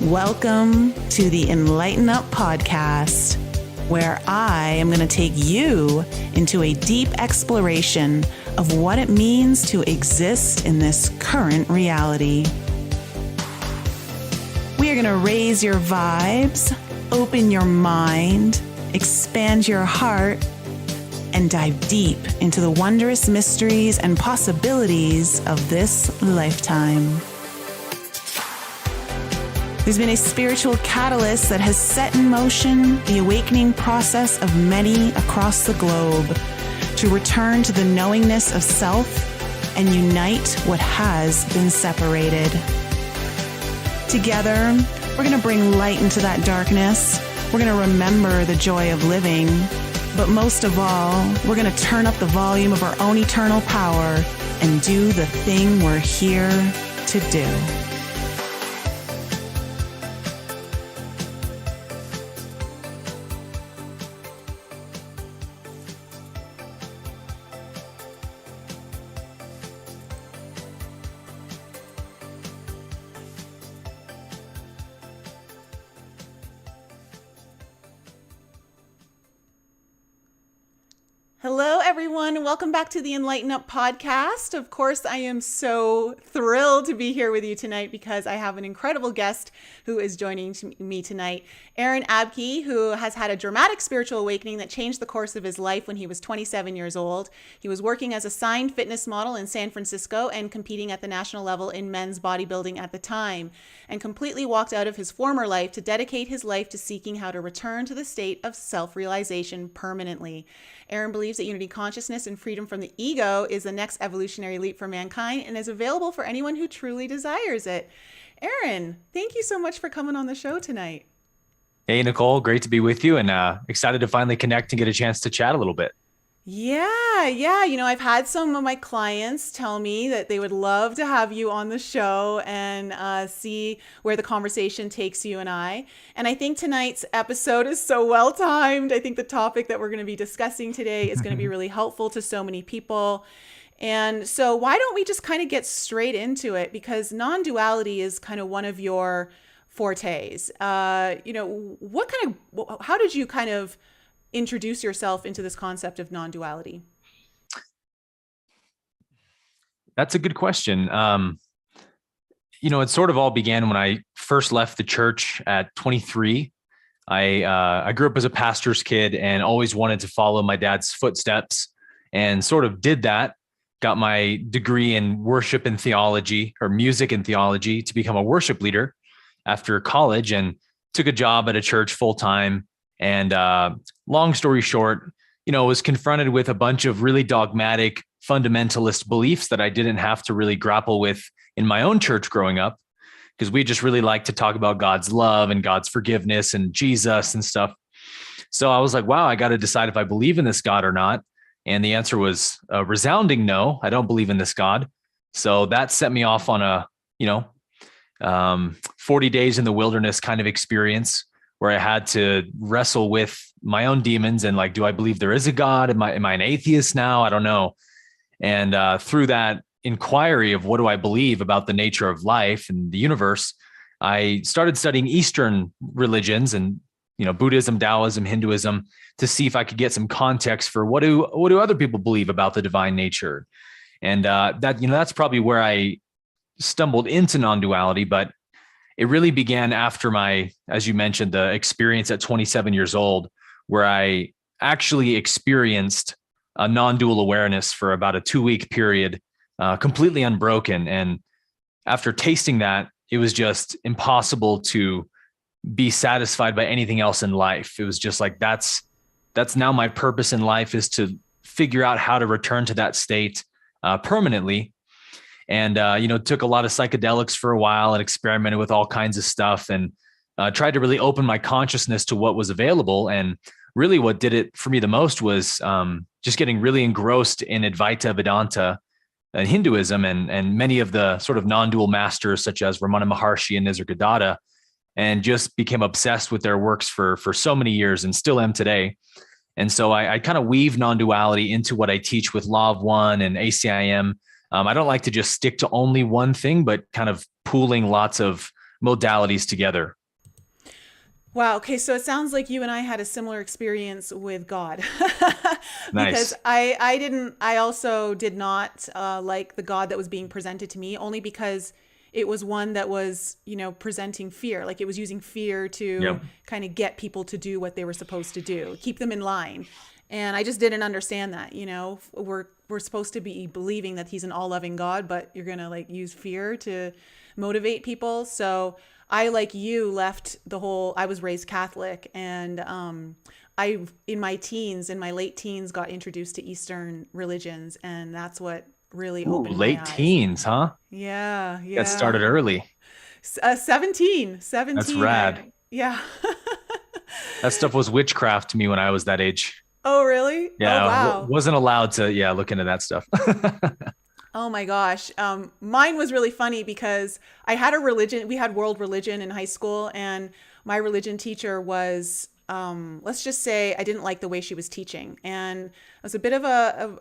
Welcome to the Enlighten podcast, where I am going to take you into a deep exploration of what it means to exist in this current reality. We are going to raise your vibes, open your mind, expand your heart, and dive deep into the wondrous mysteries and possibilities of this lifetime. There's been a spiritual catalyst that has set in motion the awakening process of many across the globe to return to the knowingness of self and unite what has been separated. Together, we're going to bring light into that darkness. We're going to remember the joy of living. But most of all, we're going to turn up the volume of our own eternal power and do the thing we're here to do. Hello, everyone. Welcome back to the Enlighten podcast. Of course, I am so thrilled to be here with you tonight because I have an incredible guest who is joining me tonight. Abke, who has had a dramatic spiritual awakening that changed the course of his life when he was 27 years old. He was working as a signed fitness model in San Francisco and competing at the national level in men's bodybuilding at the time, and completely walked out of his former life to dedicate his life to seeking how to return to the state of self-realization permanently. Aaron believes that unity consciousness and freedom from the ego is the next evolutionary leap for mankind and is available for anyone who truly desires it. Aaron, thank you so much for coming on the show tonight. Hey, Nicole, great to be with you and excited to finally connect and get a chance to chat a little bit. Yeah. I've had some of my clients tell me that they would love to have you on the show and see where the conversation takes you and I. And I think tonight's episode is so well timed. I think the topic that we're going to be discussing today is going to be really helpful to so many people. And so why don't we just kind of get straight into it? Because non-duality is kind of one of your fortes. How did you kind of introduce yourself into this concept of non-duality? That's a good question. It sort of all began when I first left the church at 23. I grew up as a pastor's kid and always wanted to follow my dad's footsteps and sort of did that. Got my degree in worship and theology, or music and theology, to become a worship leader after college, and took a job at a church full time. And long story short, was confronted with a bunch of really dogmatic fundamentalist beliefs that I didn't have to really grapple with in my own church growing up, because we just really like to talk about God's love and God's forgiveness and Jesus and stuff. So I was like, wow, I got to decide if I believe in this God or not. And the answer was a resounding no. I don't believe in this God. So that set me off on a 40 days in the wilderness kind of experience, where I had to wrestle with my own demons and like, do I believe there is a God? Am I an atheist now? I don't know. And through that inquiry of what do I believe about the nature of life and the universe, I started studying Eastern religions and, Buddhism, Taoism, Hinduism, to see if I could get some context for what do other people believe about the divine nature. And that's probably where I stumbled into non-duality, but it really began after my, as you mentioned, the experience at 27 years old, where I actually experienced a non-dual awareness for about a 2-week period, completely unbroken. And after tasting that, it was just impossible to be satisfied by anything else in life. It was just like, that's now my purpose in life, is to figure out how to return to that state permanently. And, took a lot of psychedelics for a while and experimented with all kinds of stuff and tried to really open my consciousness to what was available. And really what did it for me the most was just getting really engrossed in Advaita Vedanta and Hinduism and many of the sort of non-dual masters such as Ramana Maharshi and Nisargadatta, and just became obsessed with their works for so many years and still am today. And so I kind of weave non-duality into what I teach with Law of One and ACIM. I don't like to just stick to only one thing, but kind of pooling lots of modalities together. Wow. Okay. So it sounds like you and I had a similar experience with God because Nice. I also did not like the God that was being presented to me, only because it was one that was, presenting fear. Like it was using fear to Yep. kind of get people to do what they were supposed to do, keep them in line. And I just didn't understand that, we're supposed to be believing that he's an all-loving God, but you're going to like use fear to motivate people. So I, like you, left the whole, I was raised Catholic, and I, in my late teens, got introduced to Eastern religions, and that's what really Ooh, opened my late eyes. teens, huh? Yeah, Got yeah. started early. 17, That's 17. rad. Yeah. That stuff was witchcraft to me when I was that age. Oh, really? Oh, Yeah, wow. wasn't allowed to, yeah, look into that stuff. Oh my gosh. Mine was really funny because I had a religion, we had world religion in high school, and my religion teacher was, let's just say I didn't like the way she was teaching. And I was a bit of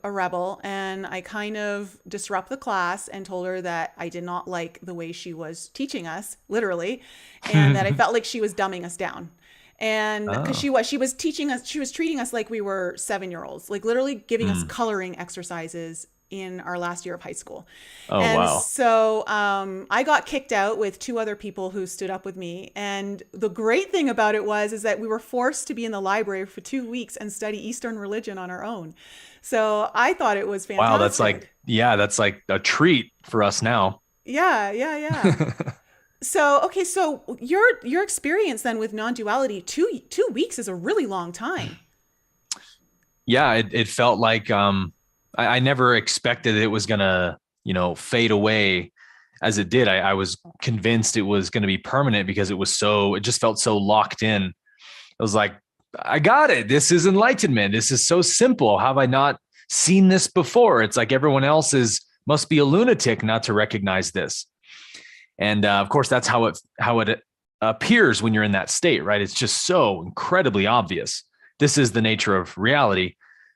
a rebel, and I kind of disrupt the class and told her that I did not like the way she was teaching us, literally, and that I felt like she was dumbing us down. And because Oh. she was teaching us, she was treating us like we were 7 year olds, like literally giving us Hmm. coloring exercises in our last year of high school. Oh, And wow. so I got kicked out with two other people who stood up with me. And the great thing about it was is that we were forced to be in the library for 2 weeks and study Eastern religion on our own. So I thought it was Wow, that's like, fantastic. yeah, that's like a treat for us now. Yeah, yeah, yeah. So okay, so your experience then with non-duality, 2 weeks is a really long time. Yeah, it felt like I never expected it was gonna, fade away as it did. I was convinced it was gonna be permanent because it just felt so locked in. I was like, I got it. This is enlightenment. This is so simple. How have I not seen this before? It's like everyone else must be a lunatic not to recognize this. And of course, that's how it appears when you're in that state, right? It's just so incredibly obvious. This is the nature of reality.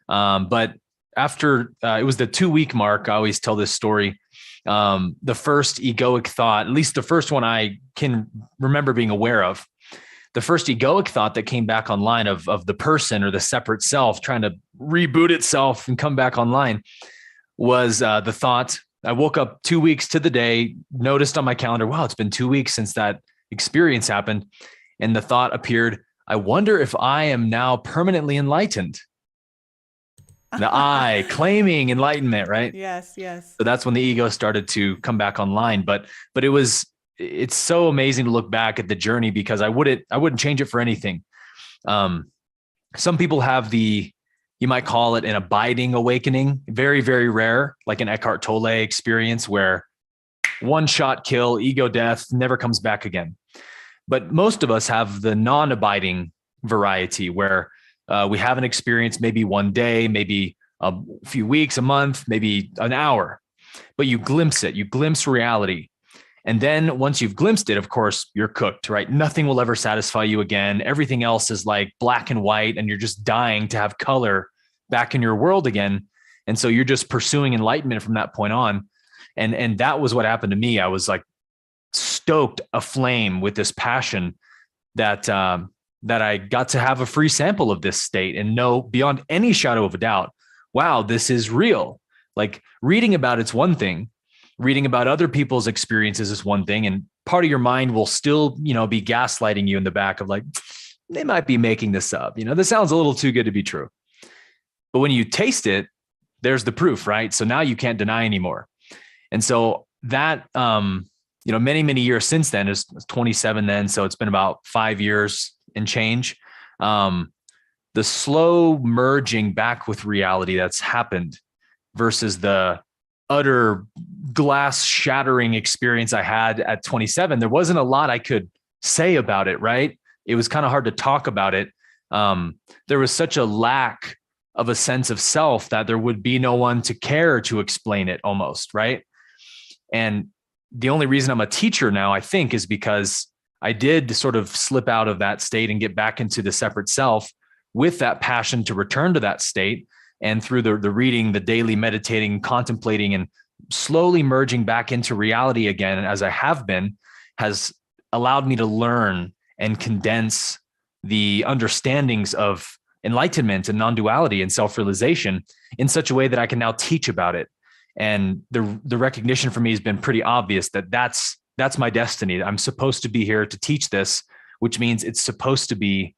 But after it was the 2 week mark, I always tell this story. The first egoic thought, at least the first one I can remember being aware of, the first egoic thought that came back online of the person or the separate self trying to reboot itself and come back online was the thought. I woke up 2 weeks to the day, noticed on my calendar, wow, it's been 2 weeks since that experience happened. And the thought appeared, I wonder if I am now permanently enlightened. The I claiming enlightenment, right? Yes, yes. So that's when the ego started to come back online. But it's so amazing to look back at the journey because I wouldn't change it for anything. Some people have you might call it an abiding awakening, very, very rare, like an Eckhart Tolle experience where one shot kill, ego death, never comes back again. But most of us have the non-abiding variety where we have an experience, maybe one day, maybe a few weeks, a month, maybe an hour, but you glimpse it, you glimpse reality. And then once you've glimpsed it, of course, you're cooked, right? Nothing will ever satisfy you again. Everything else is like black and white, and you're just dying to have color back in your world again. And so you're just pursuing enlightenment from that point on. And that was what happened to me. I was like stoked aflame with this passion that that I got to have a free sample of this state and know beyond any shadow of a doubt, wow, this is real. Like reading about it's one thing, reading about other people's experiences is one thing, and part of your mind will still, be gaslighting you in the back of like, they might be making this up. This sounds a little too good to be true. But when you taste it, there's the proof, right? So now you can't deny anymore. And so that, many, many years since then, is 27 then. So it's been about 5 years and change. The slow merging back with reality that's happened versus the utter glass shattering experience I had at 27. There wasn't a lot I could say about it, right? It was kind of hard to talk about it. There was such a lack of a sense of self that there would be no one to care to explain it almost, right? And the only reason I'm a teacher now, I think, is because I did sort of slip out of that state and get back into the separate self with that passion to return to that state. And through the reading, the daily meditating, contemplating, and slowly merging back into reality again, as I have been, has allowed me to learn and condense the understandings of enlightenment and non-duality and self-realization in such a way that I can now teach about it. And the recognition for me has been pretty obvious that that's my destiny. I'm supposed to be here to teach this, which means it's supposed to be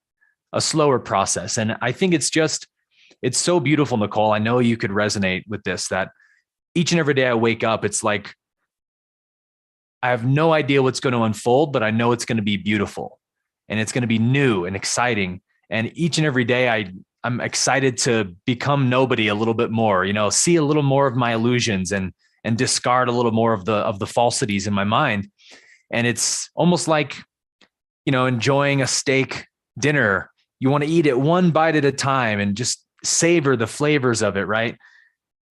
a slower process. And I think it's so beautiful, Nicole. I know you could resonate with this, that each and every day I wake up, it's like, I have no idea what's going to unfold, but I know it's going to be beautiful and it's going to be new and exciting. And each and every day I'm excited to become nobody a little bit more, see a little more of my illusions and discard a little more of the falsities in my mind. And it's almost like, enjoying a steak dinner. You want to eat it one bite at a time and just savor the flavors of it, right?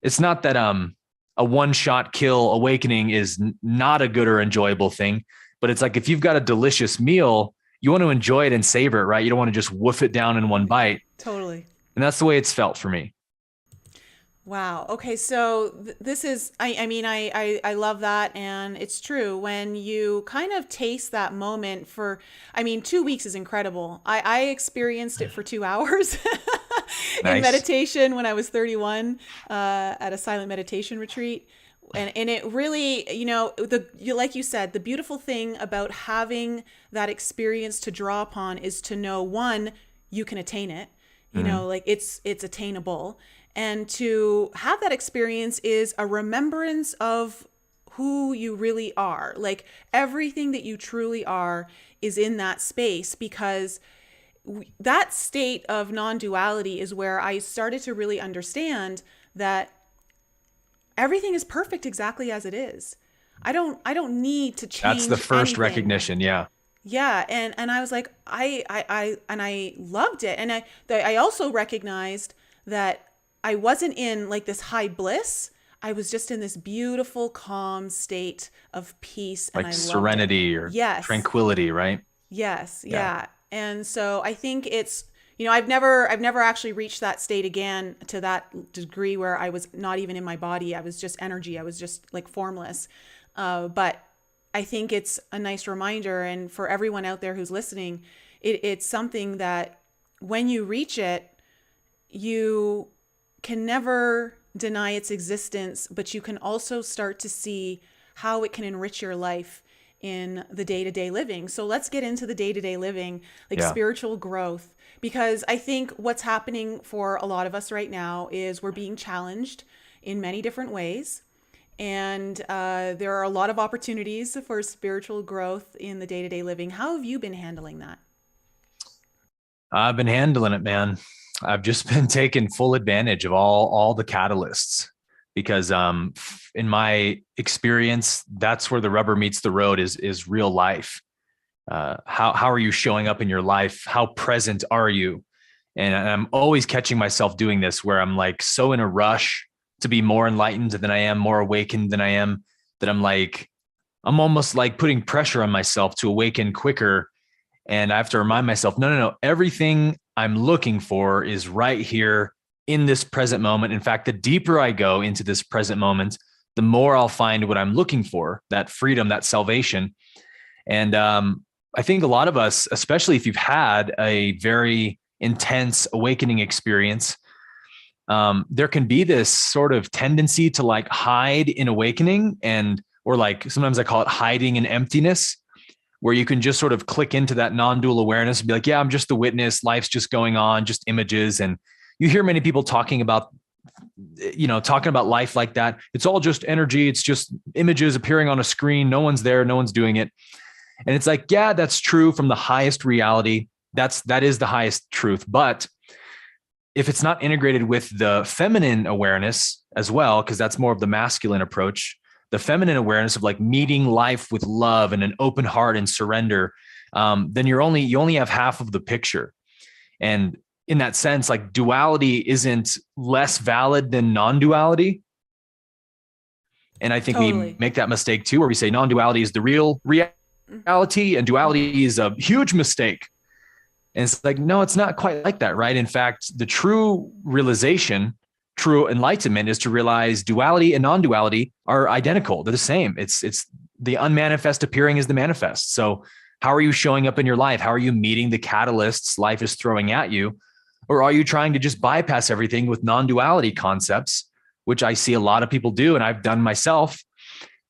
It's not that a one-shot kill awakening is not a good or enjoyable thing, but it's like, if you've got a delicious meal, you want to enjoy it and savor it, right? You don't want to just woof it down in one bite. Totally. And that's the way it's felt for me. Wow. Okay. So this is, I love that. And it's true when you kind of taste that moment 2 weeks is incredible. I experienced it for 2 hours Nice. in meditation when I was 31, at a silent meditation retreat. And it really, like you said, the beautiful thing about having that experience to draw upon is to know, one, you can attain it, like it's attainable. And to have that experience is a remembrance of who you really are. Like everything that you truly are is in that space, because that state of non-duality is where I started to really understand that everything is perfect exactly as it is. I don't need to change. That's the first anything. recognition. Yeah. Yeah. And I was like, I loved it. And I also recognized that I wasn't in like this high bliss. I was just in this beautiful, calm state of peace. And Like I serenity or tranquility, right? Yes. Yeah. And so I think it's, I've never actually reached that state again to that degree where I was not even in my body. I was just energy. I was just like formless. But I think it's a nice reminder. And for everyone out there who's listening, it's something that when you reach it, you can never deny its existence, but you can also start to see how it can enrich your life in the day-to-day living. So let's get into the day-to-day living, like spiritual growth, because I think what's happening for a lot of us right now is we're being challenged in many different ways. And there are a lot of opportunities for spiritual growth in the day-to-day living. How have you been handling that? I've been handling it, man. I've just been taking full advantage of all the catalysts, because in my experience, that's where the rubber meets the road is real life. How are you showing up in your life? How present are you? And I'm always catching myself doing this, where I'm like so in a rush to be more enlightened than I am, more awakened than I am, that I'm almost like putting pressure on myself to awaken quicker. And I have to remind myself, no, everything I'm looking for is right here in this present moment. In fact, the deeper I go into this present moment, the more I'll find what I'm looking for, that freedom, that salvation. And I think a lot of us, especially if you've had a very intense awakening experience, there can be this sort of tendency to like hide in awakening, or like sometimes I call it hiding in emptiness, where you can just sort of click into that non-dual awareness and be like, yeah, I'm just the witness. Life's just going on, just images. And you hear many people talking about life like that. It's all just energy. It's just images appearing on a screen. No one's there. No one's doing it. And it's like, yeah, that's true from the highest reality. That is the highest truth. But if it's not integrated with the feminine awareness as well, because that's more of the masculine approach, the feminine awareness of like meeting life with love and an open heart and surrender, then you only have half of the picture. And in that sense, like duality isn't less valid than non-duality. And I think we make that mistake too, where we say non-duality is the real reality and duality is a huge mistake. And it's like, no, it's not quite like that, right? In fact, the true realization, true enlightenment is to realize duality and non-duality are identical. They're the same. It's the unmanifest appearing as the manifest. So How are you showing up in your life? How are you meeting the catalysts life is throwing at you? Or are you trying to just bypass everything with non-duality concepts, which I see a lot of people do, and I've done myself.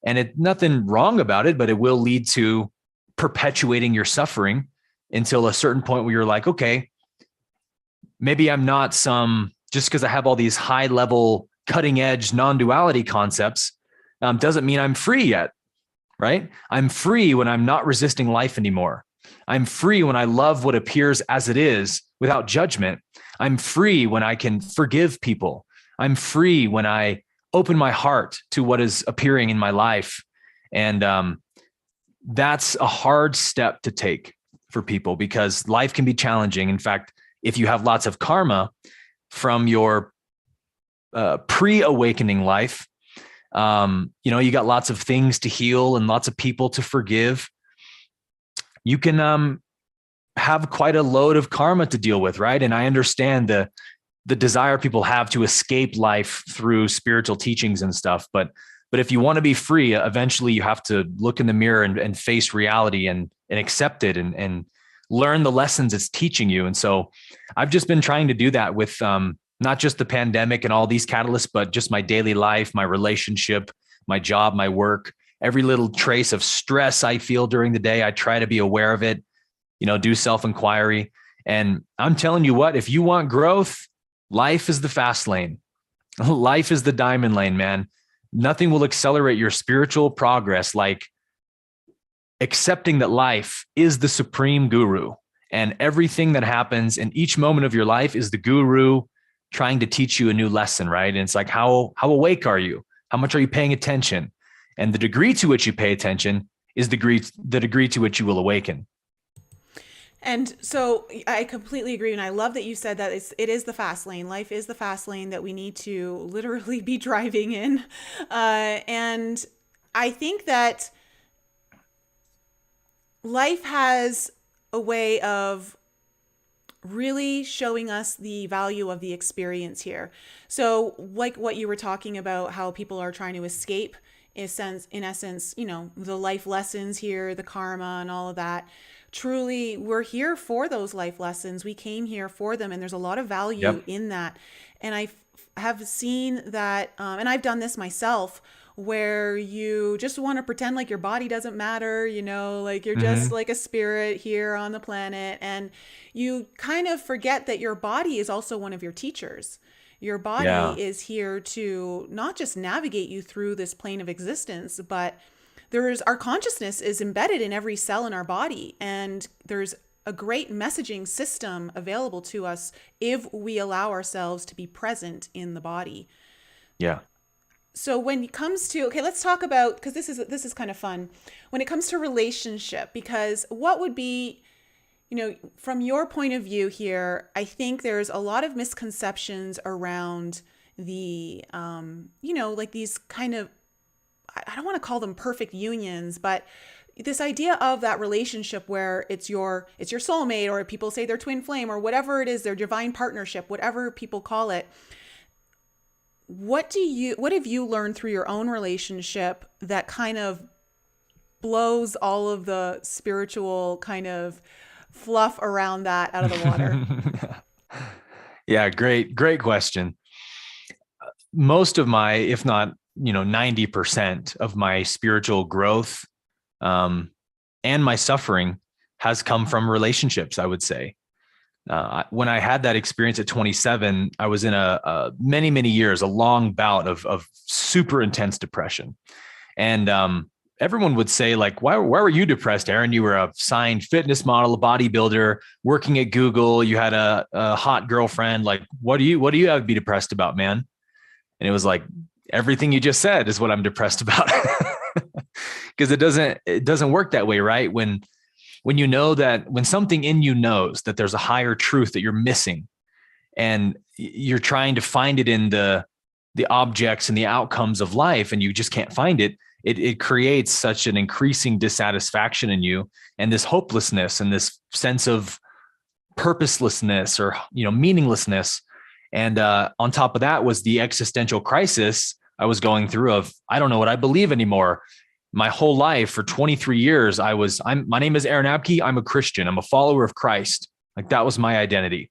And it's nothing wrong about it, but it will lead to perpetuating your suffering until a certain point where you're like, okay, maybe I'm not just because I have all these high level, cutting edge non-duality concepts, doesn't mean I'm free yet, right? I'm free when I'm not resisting life anymore. I'm free when I love what appears as it is without judgment. I'm free when I can forgive people. I'm free when I open my heart to what is appearing in my life. And that's a hard step to take for people because life can be challenging. In fact, if you have lots of karma from your pre-awakening life, you got lots of things to heal and lots of people to forgive. You can have quite a load of karma to deal with, right? And I understand the desire people have to escape life through spiritual teachings and stuff. But if you want to be free, eventually you have to look in the mirror and face reality and accept it and learn the lessons it's teaching you. And so I've just been trying to do that with not just the pandemic and all these catalysts, but just my daily life, my relationship, my job, my work, every little trace of stress I feel during the day. I try to be aware of it, do self-inquiry. And I'm telling you what, if you want growth, life is the fast lane. Life is the diamond lane, man. Nothing will accelerate your spiritual progress like accepting that life is the supreme guru and everything that happens in each moment of your life is the guru trying to teach you a new lesson, right? And it's like, how awake are you? How much are you paying attention? And the degree to which you pay attention is the degree to which you will awaken. And so I completely agree. And I love that you said that it is the fast lane. Life is the fast lane that we need to literally be driving in. And I think that life has a way of really showing us the value of the experience here. So like what you were talking about, how people are trying to escape in essence, the life lessons here, the karma and all of that. Truly, we're here for those life lessons. We came here for them, and there's a lot of value in that. And I have seen that, and I've done this myself, where you just want to pretend like your body doesn't matter, like you're just like a spirit here on the planet. And you kind of forget that your body is also one of your teachers. Your body is here to not just navigate you through this plane of existence, but our consciousness is embedded in every cell in our body. And there's a great messaging system available to us if we allow ourselves to be present in the body. Yeah. So when it comes to, okay, let's talk about, because this is kind of fun. When it comes to relationship, because what would be, from your point of view here, I think there's a lot of misconceptions around the, like these kind of, I don't want to call them perfect unions, but this idea of that relationship where it's your soulmate, or people say their twin flame, or whatever it is, their divine partnership, whatever people call it. What have you learned through your own relationship that kind of blows all of the spiritual kind of fluff around that out of the water? Yeah, great question. Most of my, if not 90% of my spiritual growth and my suffering has come from relationships, I would say. When I had that experience at 27, I was in a many years, a long bout of super intense depression. And everyone would say, like, why were you depressed, Aaron? You were a signed fitness model, a bodybuilder, working at Google. You had a hot girlfriend. Like, what do you have to be depressed about, man? And it was like, everything you just said is what I'm depressed about. Because it doesn't work that way, right? When you know that, when something in you knows that there's a higher truth that you're missing, and you're trying to find it in the objects and the outcomes of life, and you just can't find it, it creates such an increasing dissatisfaction in you, and this hopelessness and this sense of purposelessness or meaninglessness. And on top of that was the existential crisis I was going through of, I don't know what I believe anymore. my whole life for 23 years, my name is Aaron Abke. I'm a Christian. I'm a follower of Christ. Like that was my identity.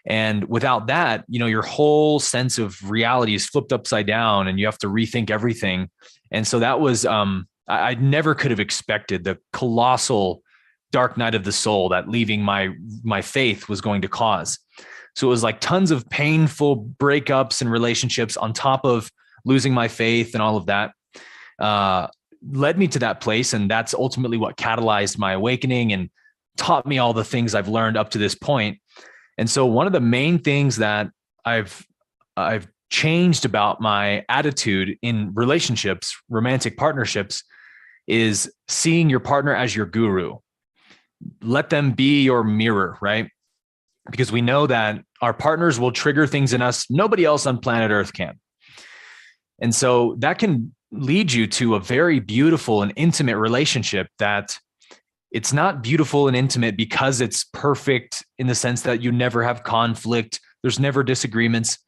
And without that, your whole sense of reality is flipped upside down and you have to rethink everything. And so that was, I never could have expected the colossal dark night of the soul that leaving my faith was going to cause. So it was like tons of painful breakups and relationships on top of losing my faith and all of that, led me to that place. And that's ultimately what catalyzed my awakening and taught me all the things I've learned up to this point. And so one of the main things that I've changed about my attitude in relationships, romantic partnerships, is seeing your partner as your guru. Let them be your mirror, right? Because we know that our partners will trigger things in us nobody else on planet Earth can. And so that can lead you to a very beautiful and intimate relationship that it's not beautiful and intimate because it's perfect in the sense that you never have conflict. There's never disagreements.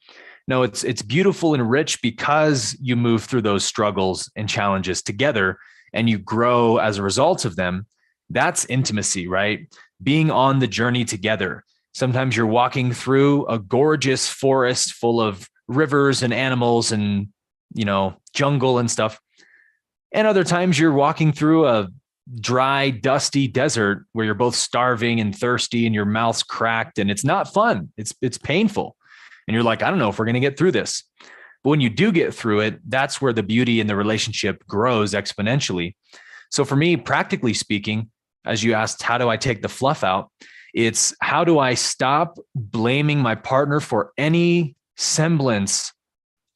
No, it's beautiful and rich because you move through those struggles and challenges together and you grow as a result of them. That's intimacy, right? Being on the journey together. Sometimes you're walking through a gorgeous forest full of rivers and animals and, jungle and stuff. And other times you're walking through a dry, dusty desert where you're both starving and thirsty and your mouth's cracked and it's not fun. It's painful. And you're like, I don't know if we're going to get through this. But when you do get through it, that's where the beauty in the relationship grows exponentially. So for me, practically speaking, as you asked, how do I take the fluff out? It's how do I stop blaming my partner for any semblance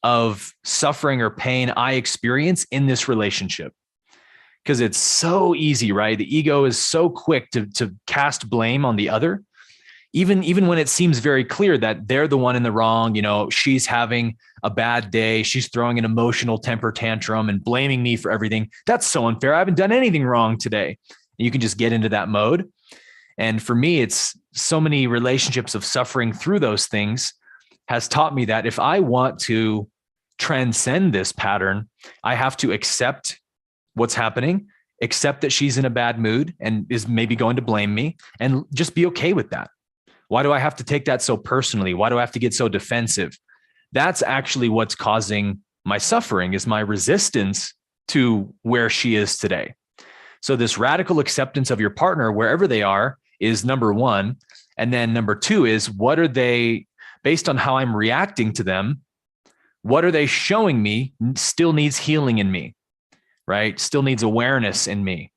of suffering or pain I experience in this relationship? Because it's so easy, right? The ego is so quick to cast blame on the other, even when it seems very clear that they're the one in the wrong. She's having a bad day. She's throwing an emotional temper tantrum and blaming me for everything. That's so unfair. I haven't done anything wrong today. And you can just get into that mode. And for me, it's so many relationships of suffering through those things has taught me that if I want to transcend this pattern, I have to accept what's happening, accept that she's in a bad mood and is maybe going to blame me, and just be okay with that. Why do I have to take that so personally? Why do I have to get so defensive? That's actually what's causing my suffering, is my resistance to where she is today. So this radical acceptance of your partner, wherever they are, is number one. And then number two is, what are they, based on how I'm reacting to them, what are they showing me still needs healing in me? Right? Still needs awareness in me.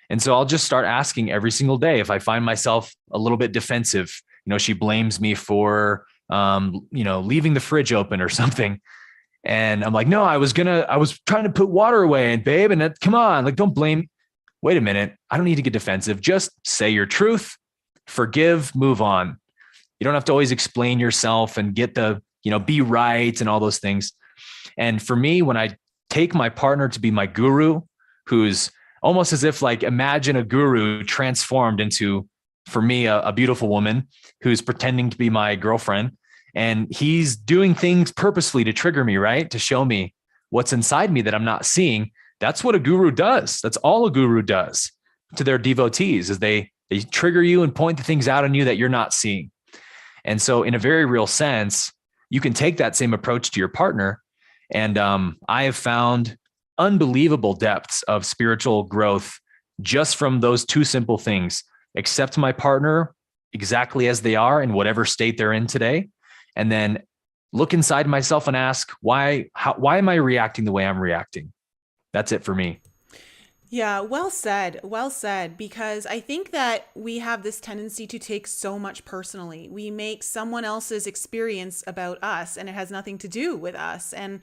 And so I'll just start asking every single day if I find myself a little bit defensive. She blames me for, leaving the fridge open or something. And I'm like, no, I was trying to put water away, and babe, and come on, like, don't blame. Wait a minute. I don't need to get defensive. Just say your truth, forgive, move on. You don't have to always explain yourself and get the, be right and all those things. And for me, when I take my partner to be my guru, who's almost as if, like, imagine a guru transformed into, for me, a beautiful woman who's pretending to be my girlfriend. And he's doing things purposefully to trigger me, right? To show me what's inside me that I'm not seeing. That's what a guru does. That's all a guru does to their devotees, is they trigger you and point the things out on you that you're not seeing. And so in a very real sense, you can take that same approach to your partner. And I have found unbelievable depths of spiritual growth just from those two simple things. Accept my partner exactly as they are in whatever state they're in today. And then look inside myself and ask, why am I reacting the way I'm reacting? That's it for me. Yeah, well said. Well said. Because I think that we have this tendency to take so much personally. We make someone else's experience about us, and it has nothing to do with us. And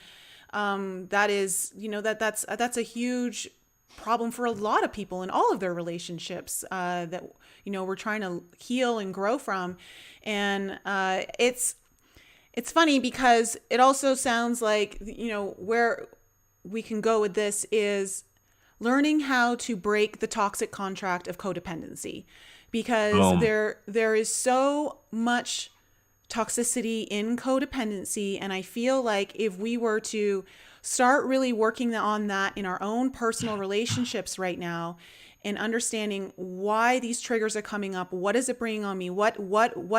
that is, that's a huge problem for a lot of people in all of their relationships that we're trying to heal and grow from. And it's funny because it also sounds like where we can go with this is learning how to break the toxic contract of codependency, because there is so much toxicity in codependency. And I feel like if we were to start really working on that in our own personal relationships right now, and understanding why these triggers are coming up. What is it bringing on me? What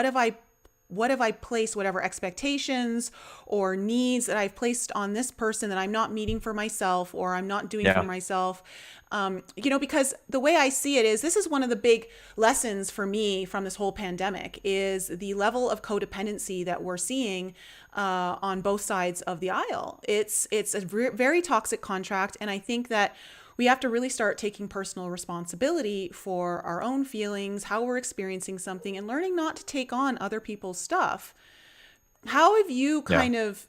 have I placed, whatever expectations or needs that I've placed on this person that I'm not meeting for myself, or I'm not doing for Yeah. myself? Because the way I see it is, this is one of the big lessons for me from this whole pandemic, is the level of codependency that we're seeing on both sides of the aisle. It's a very toxic contract. And I think that we have to really start taking personal responsibility for our own feelings, how we're experiencing something, and learning not to take on other people's stuff. How have you Yeah. kind of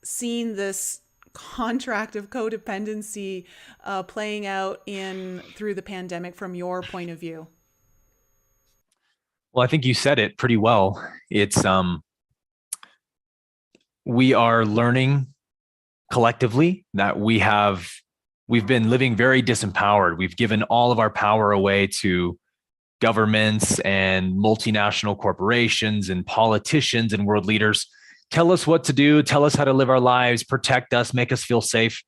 seen this contract of codependency playing out in through the pandemic from your point of view? Well, I think you said it pretty well. It's we are learning collectively that we've been living very disempowered. We've given all of our power away to governments and multinational corporations and politicians and world leaders. Tell us what to do, tell us how to live our lives, protect us, make us feel safe.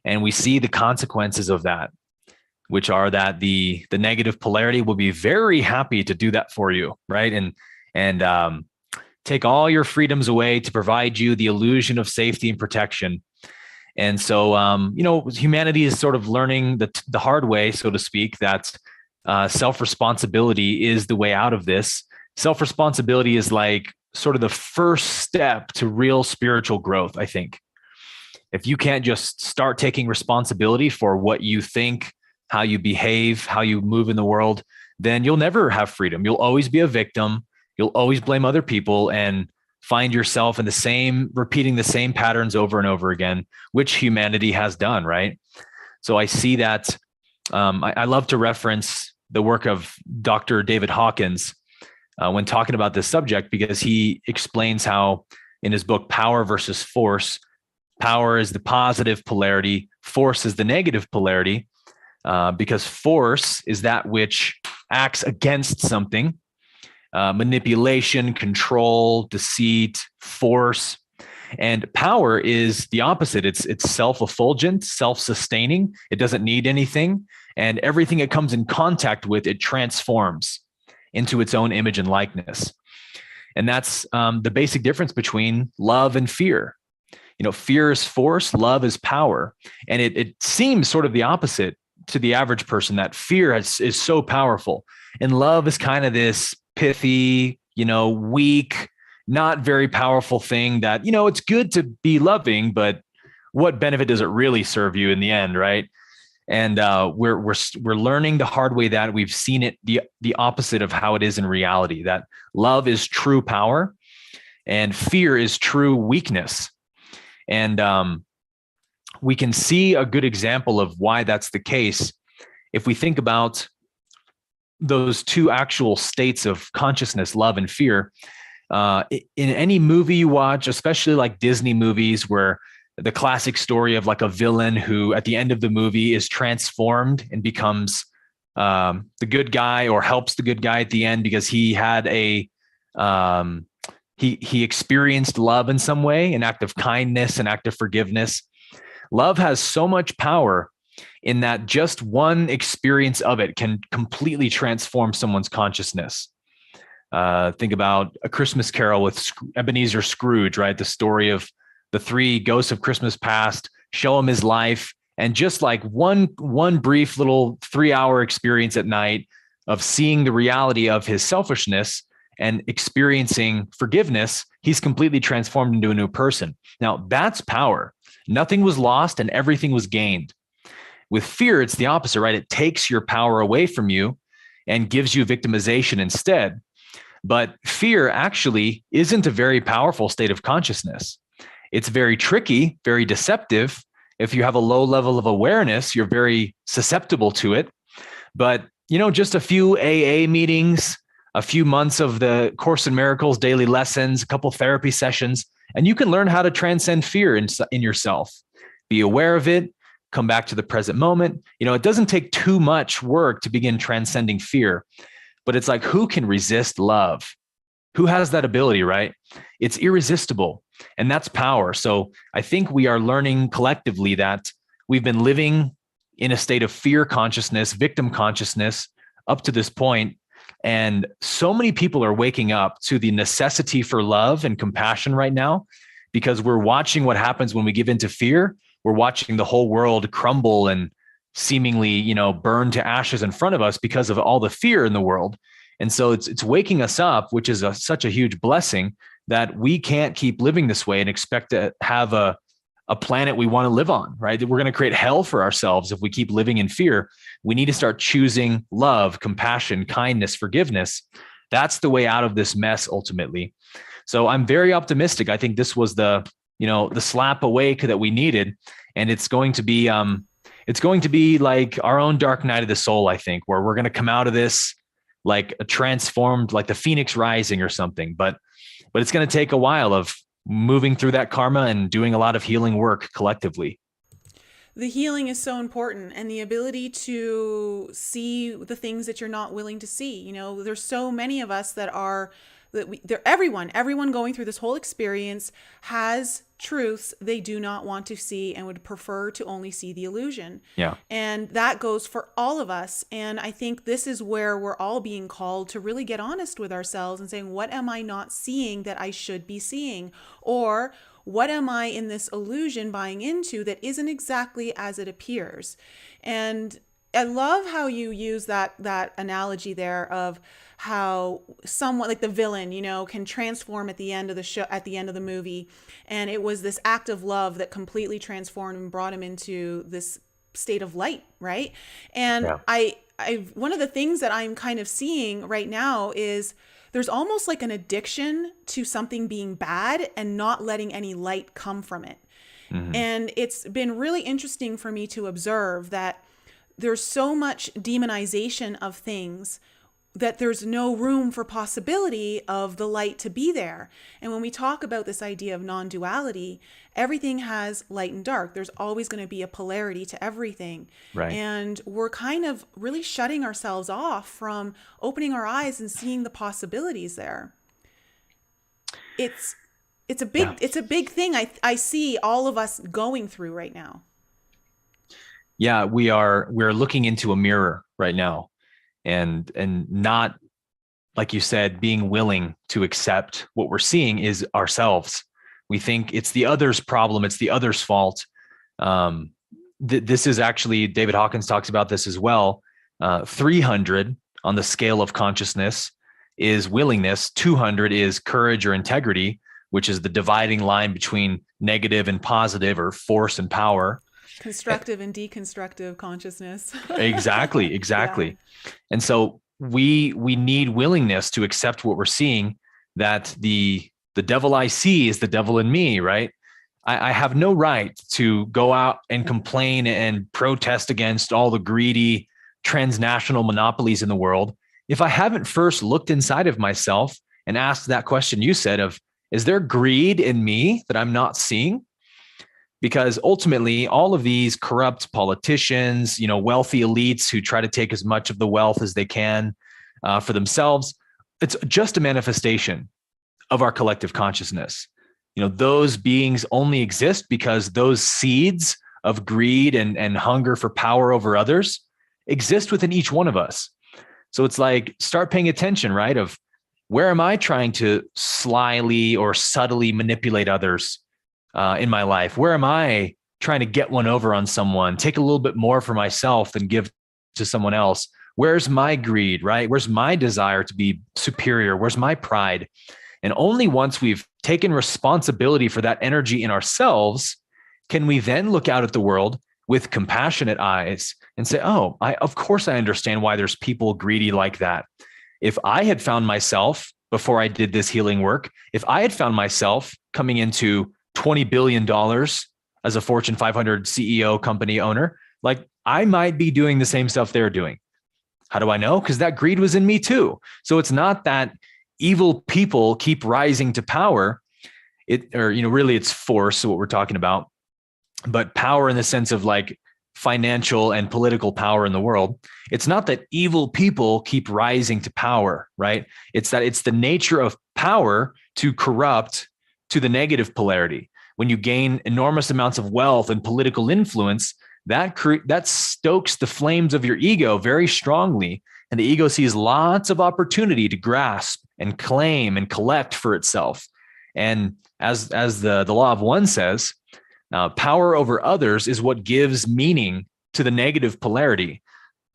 And we see the consequences of that, which are that the negative polarity will be very happy to do that for you, right? And take all your freedoms away to provide you the illusion of safety and protection. And so, humanity is sort of learning the hard way, so to speak, that self-responsibility is the way out of this. Self-responsibility is like sort of the first step to real spiritual growth, I think. If you can't just start taking responsibility for what you think, how you behave, how you move in the world, then you'll never have freedom. You'll always be a victim. You'll always blame other people and find yourself in repeating the same patterns over and over again, which humanity has done, right? So I see that. I love to reference the work of Dr. David Hawkins when talking about this subject, because he explains how in his book, Power versus Force, power is the positive polarity, force is the negative polarity, because force is that which acts against something. Manipulation, control, deceit, force. And power is the opposite. It's self-effulgent, self-sustaining. It doesn't need anything. And everything it comes in contact with, it transforms into its own image and likeness. And that's the basic difference between love and fear. Fear is force, love is power. And it seems sort of the opposite to the average person, that fear is so powerful. And love is kind of this pithy, weak, not very powerful thing that, it's good to be loving, but what benefit does it really serve you in the end, right? And we're learning the hard way that we've seen it the opposite of how it is in reality, that love is true power and fear is true weakness. And we can see a good example of why that's the case if we think about those two actual states of consciousness, love and fear. In any movie you watch, especially like Disney movies, where the classic story of like a villain who at the end of the movie is transformed and becomes the good guy, or helps the good guy at the end because he had he experienced love in some way, an act of kindness, an act of forgiveness. Love has so much power in that just one experience of it can completely transform someone's consciousness. Think about A Christmas Carol with Ebenezer Scrooge, right? The story of the three ghosts of Christmas past show him his life. And just like one brief little 3-hour experience at night of seeing the reality of his selfishness and experiencing forgiveness, he's completely transformed into a new person. Now, that's power. Nothing was lost and everything was gained. With fear, it's the opposite, right? It takes your power away from you and gives you victimization instead. But fear actually isn't a very powerful state of consciousness. It's very tricky, very deceptive. If you have a low level of awareness, you're very susceptible to it. But, just a few AA meetings, a few months of the Course in Miracles daily lessons, a couple therapy sessions, and you can learn how to transcend fear in yourself. Be aware of it. Come back to the present moment. It doesn't take too much work to begin transcending fear, but it's like, who can resist love? Who has that ability, right? It's irresistible. And that's power. So I think we are learning collectively that we've been living in a state of fear consciousness, victim consciousness up to this point. And so many people are waking up to the necessity for love and compassion right now, because we're watching what happens when we give into fear. We're watching the whole world crumble and seemingly, burn to ashes in front of us because of all the fear in the world. And so it's waking us up, which is such a huge blessing, that we can't keep living this way and expect to have a planet we want to live on, right? That we're going to create hell for ourselves if we keep living in fear. We need to start choosing love, compassion, kindness, forgiveness. That's the way out of this mess ultimately. So I'm very optimistic. I think this was the slap awake that we needed. And it's going to be like our own dark night of the soul, I think, where we're going to come out of this like a transformed, like the Phoenix rising or something. But it's going to take a while of moving through that karma and doing a lot of healing work collectively. The healing is so important, and the ability to see the things that you're not willing to see. There's so many of us that are everyone going through this whole experience has truths they do not want to see and would prefer to only see the illusion. Yeah. And that goes for all of us. And I think this is where we're all being called to really get honest with ourselves and saying, what am I not seeing that I should be seeing? Or what am I in this illusion buying into that isn't exactly as it appears? And I love how you use that analogy there of how someone like the villain, can transform at the end of the show, at the end of the movie. And it was this act of love that completely transformed and brought him into this state of light, right? And yeah. I one of the things that I'm kind of seeing right now is there's almost like an addiction to something being bad and not letting any light come from it. Mm-hmm. And it's been really interesting for me to observe that there's so much demonization of things that there's no room for possibility of the light to be there. And when we talk about this idea of non-duality, everything has light and dark. There's always going to be a polarity to everything. Right. And we're kind of really shutting ourselves off from opening our eyes and seeing the possibilities there. It's a big thing I see all of us going through right now. Yeah, we're looking into a mirror right now. And not, like you said, being willing to accept what we're seeing is ourselves. We think it's the other's problem. It's the other's fault. This is actually, David Hawkins talks about this as well. 300 on the scale of consciousness is willingness. 200 is courage or integrity, which is the dividing line between negative and positive, or force and power. Constructive and deconstructive consciousness. Exactly. Yeah. And so we need willingness to accept what we're seeing, that the devil I see is the devil in me, right? I have no right to go out and complain and protest against all the greedy transnational monopolies in the world if I haven't first looked inside of myself and asked that question you said of, is there greed in me that I'm not seeing? Because ultimately, all of these corrupt politicians, wealthy elites who try to take as much of the wealth as they can for themselves, it's just a manifestation of our collective consciousness. Those beings only exist because those seeds of greed and hunger for power over others exist within each one of us. So it's like, start paying attention, right? Of where am I trying to slyly or subtly manipulate others in my life? Where am I trying to get one over on someone, take a little bit more for myself than give to someone else? Where's my greed, right? Where's my desire to be superior? Where's my pride? And only once we've taken responsibility for that energy in ourselves can we then look out at the world with compassionate eyes and say, oh, of course I understand why there's people greedy like that. If I had found myself, before I did this healing work, if I had found myself coming into $20 billion as a Fortune 500 CEO company owner, like I might be doing the same stuff they're doing. How do I know? Because that greed was in me too. So it's not that evil people keep rising to power, really it's force, what we're talking about, but power in the sense of like financial and political power in the world, it's not that evil people keep rising to power, right? It's that it's the nature of power to corrupt to the negative polarity. When you gain enormous amounts of wealth and political influence, that stokes the flames of your ego very strongly. And the ego sees lots of opportunity to grasp and claim and collect for itself. And as the law of one says, power over others is what gives meaning to the negative polarity.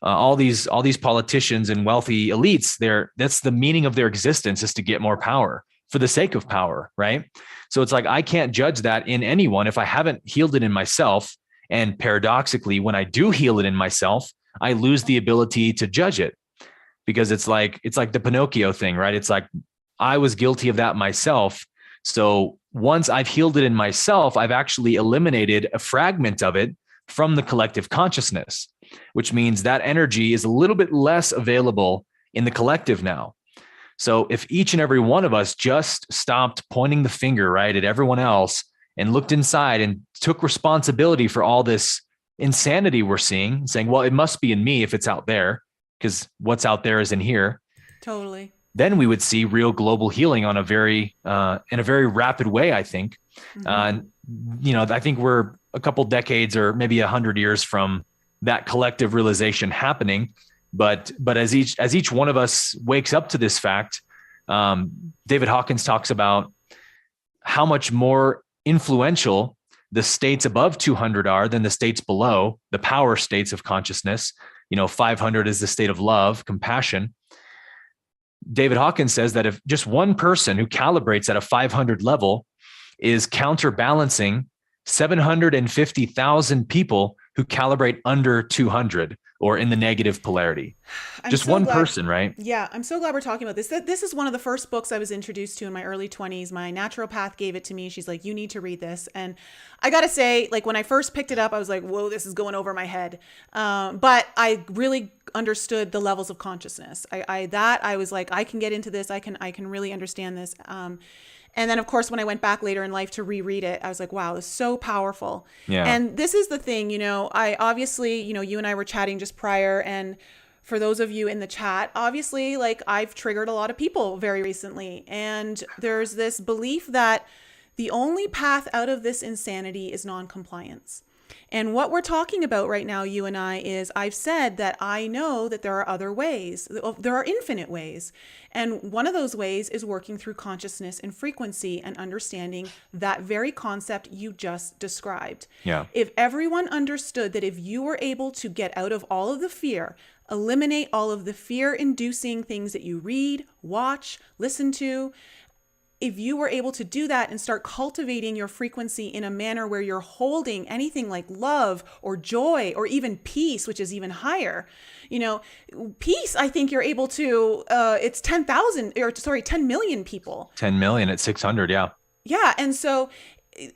All these politicians and wealthy elites, that's the meaning of their existence, is to get more power for the sake of power, right? So it's like, I can't judge that in anyone if I haven't healed it in myself. And paradoxically, when I do heal it in myself, I lose the ability to judge it, because it's like the Pinocchio thing, right? It's like, I was guilty of that myself. So once I've healed it in myself, I've actually eliminated a fragment of it from the collective consciousness, which means that energy is a little bit less available in the collective now. So if each and every one of us just stopped pointing the finger, right, at everyone else and looked inside and took responsibility for all this insanity we're seeing, saying, well, it must be in me if it's out there, because what's out there is in here. Totally. Then we would see real global healing in a very rapid way, I think. Mm-hmm. I think we're a couple decades or maybe 100 years from that collective realization happening. But as each one of us wakes up to this fact, David Hawkins talks about how much more influential the states above 200 are than the states below, the power states of consciousness. 500 is the state of love, compassion. David Hawkins says that if just one person who calibrates at a 500 level is counterbalancing 750,000 people who calibrate under 200 or in the negative polarity. Just one person, right? Yeah, I'm so glad we're talking about this. This is one of the first books I was introduced to in my early 20s. My naturopath gave it to me. She's like, you need to read this. And I got to say, like, when I first picked it up, I was like, whoa, this is going over my head. But I really understood the levels of consciousness. I was like, I can get into this. I can really understand this. And then, of course, when I went back later in life to reread it, I was like, wow, it's so powerful. Yeah. And this is the thing, I obviously, you and I were chatting just prior. And for those of you in the chat, obviously, like, I've triggered a lot of people very recently. And there's this belief that the only path out of this insanity is non-compliance. And what we're talking about right now, you and I, is I've said that I know that there are other ways. There are infinite ways. And one of those ways is working through consciousness and frequency and understanding that very concept you just described. Yeah. If everyone understood that if you were able to get out of all of the fear, eliminate all of the fear-inducing things that you read, watch, listen to, if you were able to do that and start cultivating your frequency in a manner where you're holding anything like love or joy or even peace, which is even higher, peace, I think you're able to, it's 10 million people. 10 million at 600. Yeah. Yeah. And so,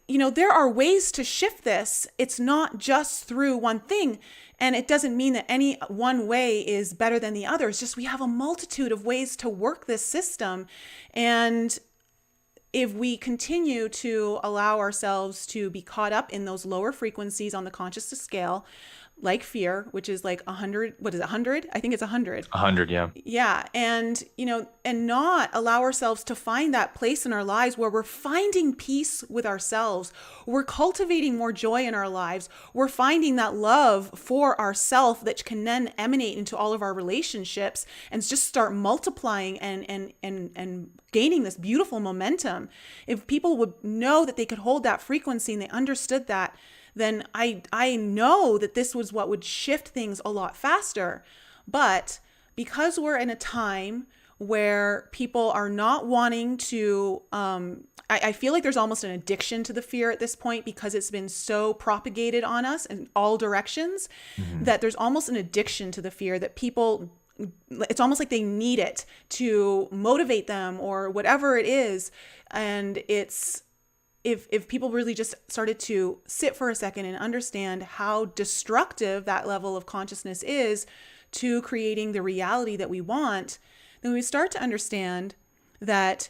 there are ways to shift this. It's not just through one thing. And it doesn't mean that any one way is better than the other. It's just, we have a multitude of ways to work this system. And if we continue to allow ourselves to be caught up in those lower frequencies on the consciousness scale, like fear, which is like 100, what is it, 100? I think it's 100. 100, yeah. Yeah. And, and not allow ourselves to find that place in our lives where we're finding peace with ourselves. We're cultivating more joy in our lives. We're finding that love for ourself that can then emanate into all of our relationships and just start multiplying and gaining this beautiful momentum. If people would know that they could hold that frequency and they understood that, then I know that this was what would shift things a lot faster. But because we're in a time where people are not wanting to, I feel like there's almost an addiction to the fear at this point because it's been so propagated on us in all directions, that there's almost an addiction to the fear that people, it's almost like they need it to motivate them or whatever it is. And it's, if people really just started to sit for a second and understand how destructive that level of consciousness is to creating the reality that we want, then we start to understand that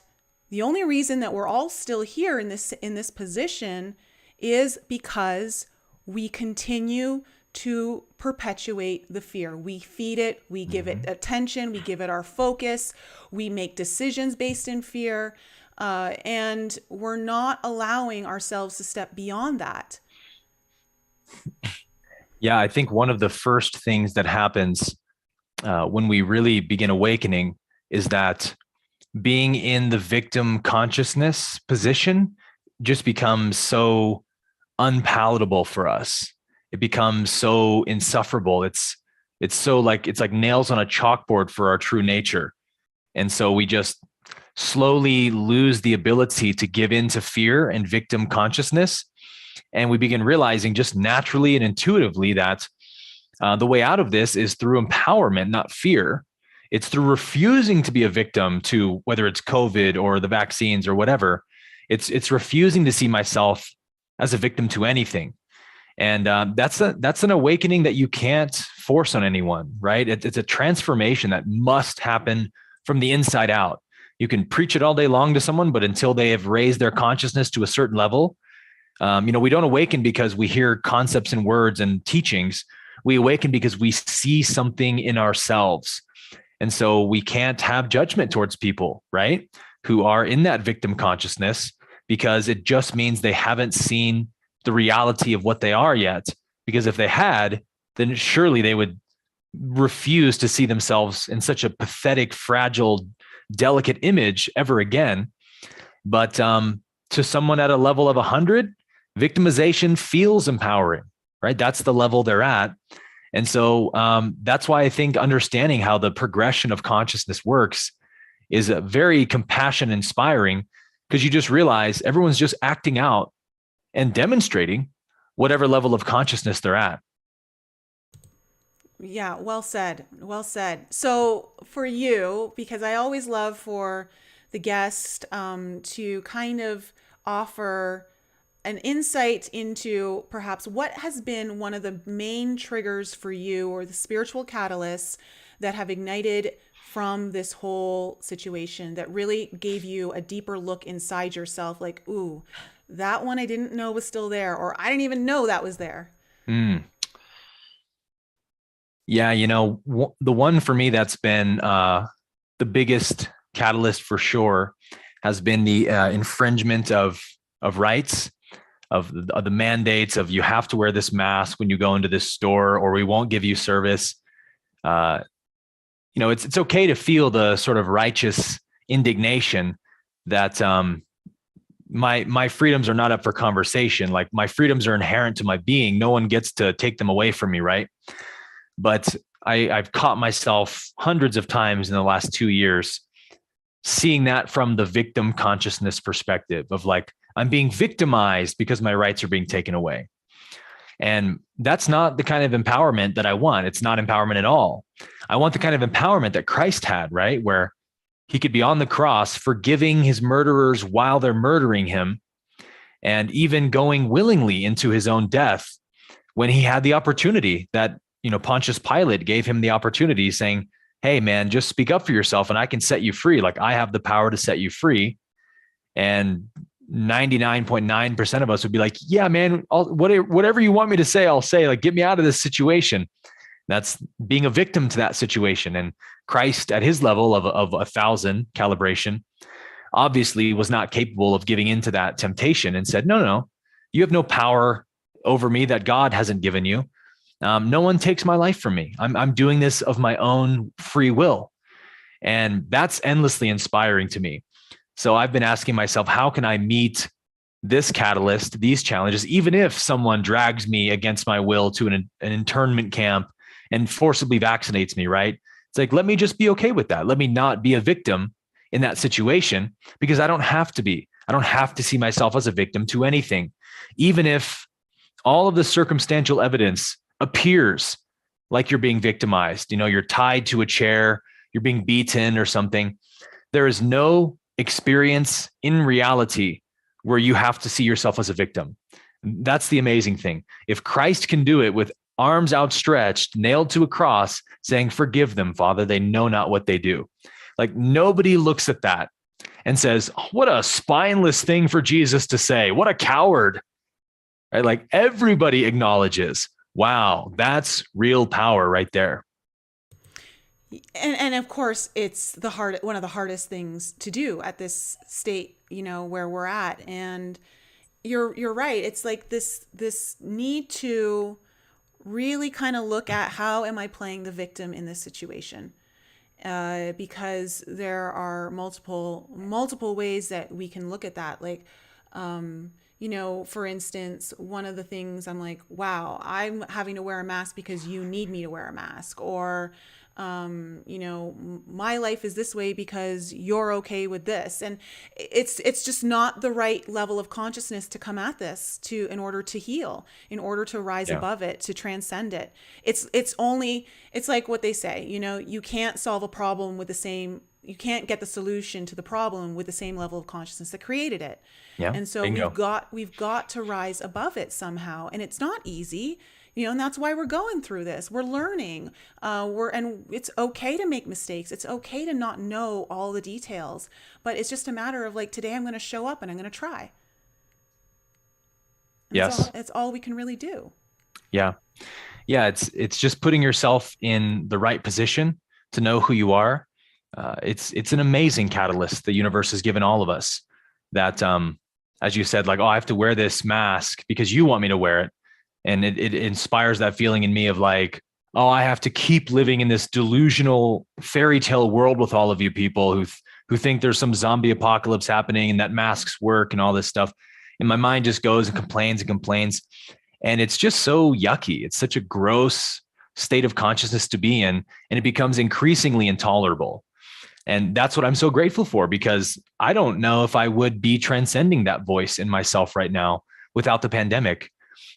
the only reason that we're all still here in this position is because we continue to perpetuate the fear. We feed it, we give it attention, we give it our focus, we make decisions based in fear, and we're not allowing ourselves to step beyond that. Yeah, I think one of the first things that happens when we really begin awakening is that being in the victim consciousness position just becomes so unpalatable for us. It becomes so insufferable. It's like nails on a chalkboard for our true nature. And so we just slowly lose the ability to give in to fear and victim consciousness. And we begin realizing just naturally and intuitively that the way out of this is through empowerment, not fear. It's through refusing to be a victim to whether it's COVID or the vaccines or whatever. It's refusing to see myself as a victim to anything. And that's an awakening that you can't force on anyone, right? It's a transformation that must happen from the inside out. You can preach it all day long to someone, but until they have raised their consciousness to a certain level, we don't awaken because we hear concepts and words and teachings. We awaken because we see something in ourselves. And so we can't have judgment towards people, right, who are in that victim consciousness, because it just means they haven't seen the reality of what they are yet. Because if they had, then surely they would refuse to see themselves in such a pathetic, fragile, delicate image ever again. But to someone at a level of 100, victimization feels empowering, right? That's the level they're at. And so that's why I think understanding how the progression of consciousness works is a very compassion inspiring, because you just realize everyone's just acting out and demonstrating whatever level of consciousness they're at. Yeah, well said. Well said. So for you, because I always love for the guest to kind of offer an insight into perhaps what has been one of the main triggers for you, or the spiritual catalysts that have ignited from this whole situation, that really gave you a deeper look inside yourself, like, ooh, that one I didn't know was still there, or I didn't even know that was there. Yeah, the one for me that's been the biggest catalyst for sure has been the infringement of rights, of the mandates of you have to wear this mask when you go into this store, or we won't give you service. It's okay to feel the sort of righteous indignation that my freedoms are not up for conversation. Like, my freedoms are inherent to my being. No one gets to take them away from me, right? But I've caught myself hundreds of times in the last 2 years seeing that from the victim consciousness perspective of, like, I'm being victimized because my rights are being taken away. And that's not the kind of empowerment that I want. It's not empowerment at all. I want the kind of empowerment that Christ had, right? Where he could be on the cross, forgiving his murderers while they're murdering him, and even going willingly into his own death when he had the opportunity that, Pontius Pilate gave him the opportunity, saying, hey man, just speak up for yourself and I can set you free. Like, I have the power to set you free. And 99.9% of us would be like, yeah, man, whatever you want me to say, I'll say. Like, get me out of this situation. That's being a victim to that situation. And Christ, at his level of 1,000 calibration, obviously was not capable of giving into that temptation, and said, no, you have no power over me that God hasn't given you. No one takes my life from me. I'm doing this of my own free will. And that's endlessly inspiring to me. So I've been asking myself, how can I meet this catalyst, these challenges, even if someone drags me against my will to an internment camp and forcibly vaccinates me, right? It's like, let me just be okay with that. Let me not be a victim in that situation, because I don't have to be. I don't have to see myself as a victim to anything. Even if all of the circumstantial evidence appears like you're being victimized, you're tied to a chair, you're being beaten or something, there is no experience in reality where you have to see yourself as a victim. That's the amazing thing. If Christ can do it with arms outstretched, nailed to a cross, saying, forgive them, Father, they know not what they do. Like, nobody looks at that and says, oh, what a spineless thing for Jesus to say. What a coward. Right? Like, everybody acknowledges Wow, that's real power right there. And of course it's one of the hardest things to do at this state, where we're at. And you're right. It's like this need to really kind of look at, how am I playing the victim in this situation? Because there are multiple ways that we can look at that. Like, for instance, one of the things I'm like, wow, I'm having to wear a mask because you need me to wear a mask, or my life is this way because you're okay with this. And it's just not the right level of consciousness to come at this in order to heal, in order to rise above it, to transcend it. It's like what they say, you can't solve a problem you can't get the solution to the problem with the same level of consciousness that created it. Yeah. And so we've got to rise above it somehow. And it's not easy. And that's why we're going through this. We're learning. And it's okay to make mistakes. It's okay to not know all the details. But it's just a matter of, like, today I'm going to show up and I'm going to try. Yes. It's all we can really do. Yeah. Yeah. It's just putting yourself in the right position to know who you are. It's an amazing catalyst the universe has given all of us, that, as you said, like, oh, I have to wear this mask because you want me to wear it. And it inspires that feeling in me of like, oh, I have to keep living in this delusional fairy tale world with all of you people who think there's some zombie apocalypse happening and that masks work and all this stuff. And my mind just goes and complains and complains. And it's just so yucky. It's such a gross state of consciousness to be in. And it becomes increasingly intolerable. And that's what I'm so grateful for, because I don't know if I would be transcending that voice in myself right now without the pandemic.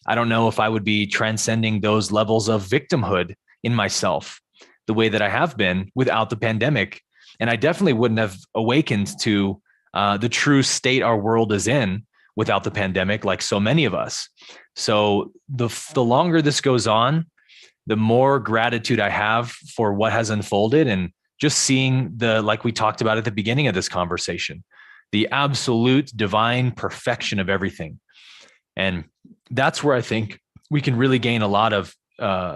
I don't know if I would be transcending those levels of victimhood in myself the way that I have been without the pandemic. And I definitely wouldn't have awakened to the true state our world is in without the pandemic, like so many of us. So the longer this goes on, the more gratitude I have for what has unfolded, and just seeing like we talked about at the beginning of this conversation, the absolute divine perfection of everything. And that's where I think we can really gain a lot of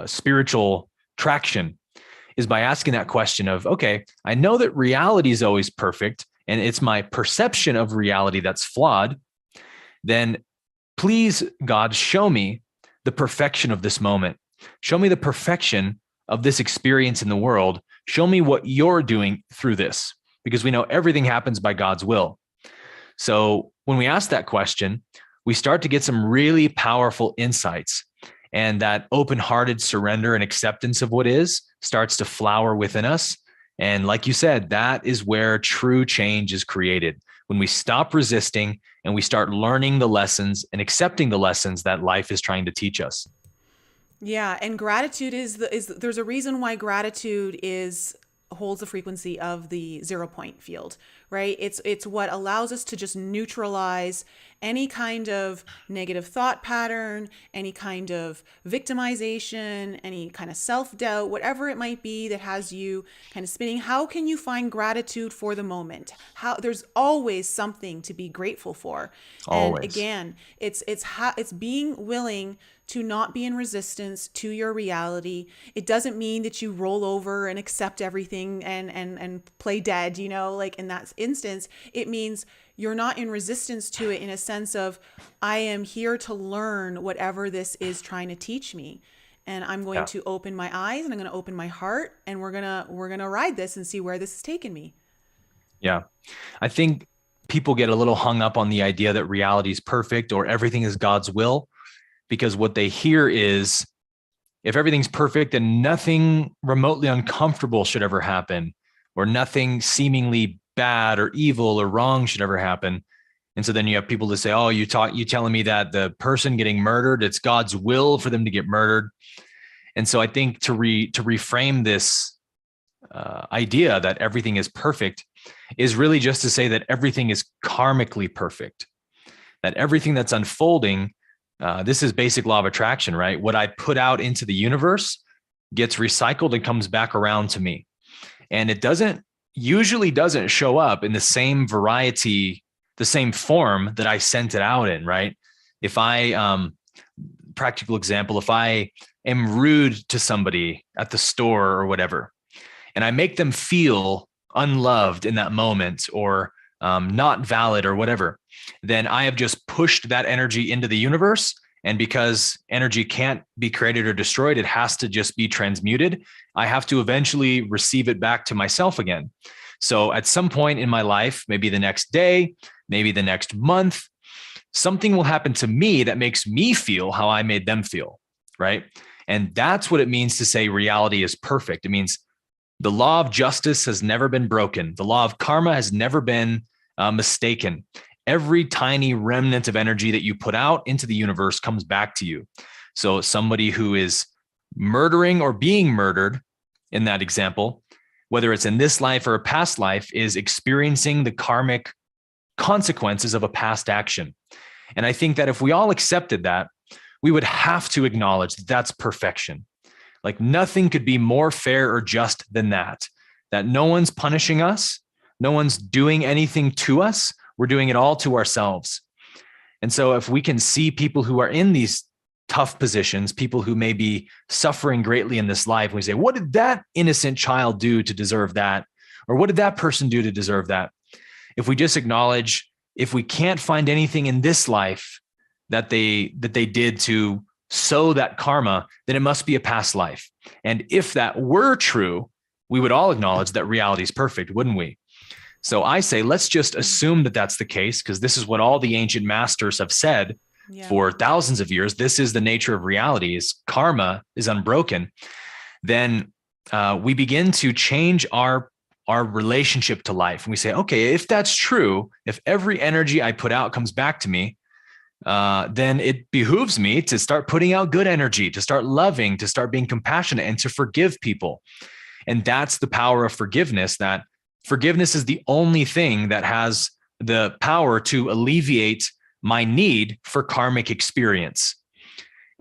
spiritual traction, is by asking that question of, okay, I know that reality is always perfect and it's my perception of reality that's flawed. Then please, God, show me the perfection of this moment. Show me the perfection of this experience in the world. Show me what you're doing through this, because we know everything happens by God's will. So when we ask that question, we start to get some really powerful insights, and that open-hearted surrender and acceptance of what is starts to flower within us. And like you said, that is where true change is created, when we stop resisting and we start learning the lessons and accepting the lessons that life is trying to teach us. Yeah, and gratitude is there's a reason why gratitude holds the frequency of the 0 point field, right? It's what allows us to just neutralize any kind of negative thought pattern, any kind of victimization, any kind of self-doubt, whatever it might be that has you kind of spinning. How can you find gratitude for the moment? There's always something to be grateful for. Always. And again, it's being willing to not be in resistance to your reality. It doesn't mean that you roll over and accept everything and play dead, like in that instance. It means you're not in resistance to it in a sense of, I am here to learn whatever this is trying to teach me. And I'm going to open my eyes and I'm going to open my heart, and we're going to ride this and see where this is taking me. Yeah. I think people get a little hung up on the idea that reality is perfect or everything is God's will, because what they hear is, if everything's perfect, then nothing remotely uncomfortable should ever happen, or nothing seemingly bad or evil or wrong should ever happen. And so then you have people to say, oh, you telling me that the person getting murdered, it's God's will for them to get murdered. And so I think to reframe this idea that everything is perfect is really just to say that everything is karmically perfect, that everything that's unfolding, this is basic law of attraction, right? What I put out into the universe gets recycled and comes back around to me. And it usually doesn't show up in the same variety, the same form that I sent it out in, right? If I practical example, if I am rude to somebody at the store or whatever, and I make them feel unloved in that moment, or not valid or whatever, then I have just pushed that energy into the universe. And because energy can't be created or destroyed, it has to just be transmuted. I have to eventually receive it back to myself again. So at some point in my life, maybe the next day, maybe the next month, something will happen to me that makes me feel how I made them feel, right? And that's what it means to say reality is perfect. It means the law of justice has never been broken. The law of karma has never been mistaken. Every tiny remnant of energy that you put out into the universe comes back to you. So somebody who is murdering or being murdered in that example, whether it's in this life or a past life, is experiencing the karmic consequences of a past action. And I think that if we all accepted that, we would have to acknowledge that that's perfection. Like nothing could be more fair or just than that no one's punishing us. No one's doing anything to us. We're doing it all to ourselves. And so if we can see people who are in these tough positions, people who may be suffering greatly in this life, we say, what did that innocent child do to deserve that? Or what did that person do to deserve that? If we just acknowledge, if we can't find anything in this life that they did to sow that karma, then it must be a past life. And if that were true, we would all acknowledge that reality is perfect, wouldn't we? So I say, let's just assume that that's the case, because this is what all the ancient masters have said for thousands of years. This is the nature of reality, is karma is unbroken. Then we begin to change our relationship to life. And we say, okay, if that's true, if every energy I put out comes back to me, then it behooves me to start putting out good energy, to start loving, to start being compassionate, and to forgive people. And that's the power of forgiveness, that forgiveness is the only thing that has the power to alleviate my need for karmic experience.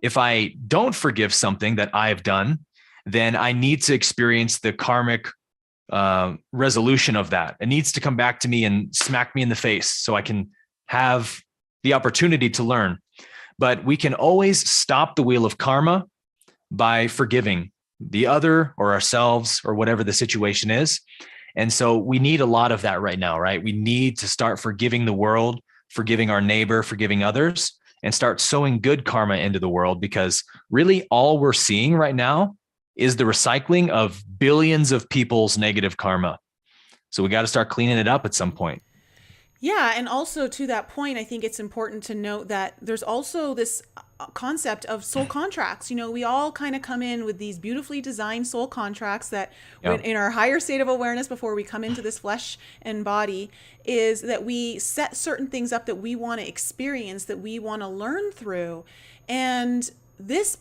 If I don't forgive something that I've done, then I need to experience the karmic resolution of that. It needs to come back to me and smack me in the face so I can have the opportunity to learn. But we can always stop the wheel of karma by forgiving the other or ourselves or whatever the situation is. And so we need a lot of that right now, right? We need to start forgiving the world, forgiving our neighbor, forgiving others, and start sowing good karma into the world, because really all we're seeing right now is the recycling of billions of people's negative karma. So we got to start cleaning it up at some point. Yeah, and also to that point, I think it's important to note that there's also this concept of soul contracts. You know, we all kind of come in with these beautifully designed soul contracts that when, in our higher state of awareness before we come into this flesh and body, is that we set certain things up that we want to experience, that we want to learn through. And this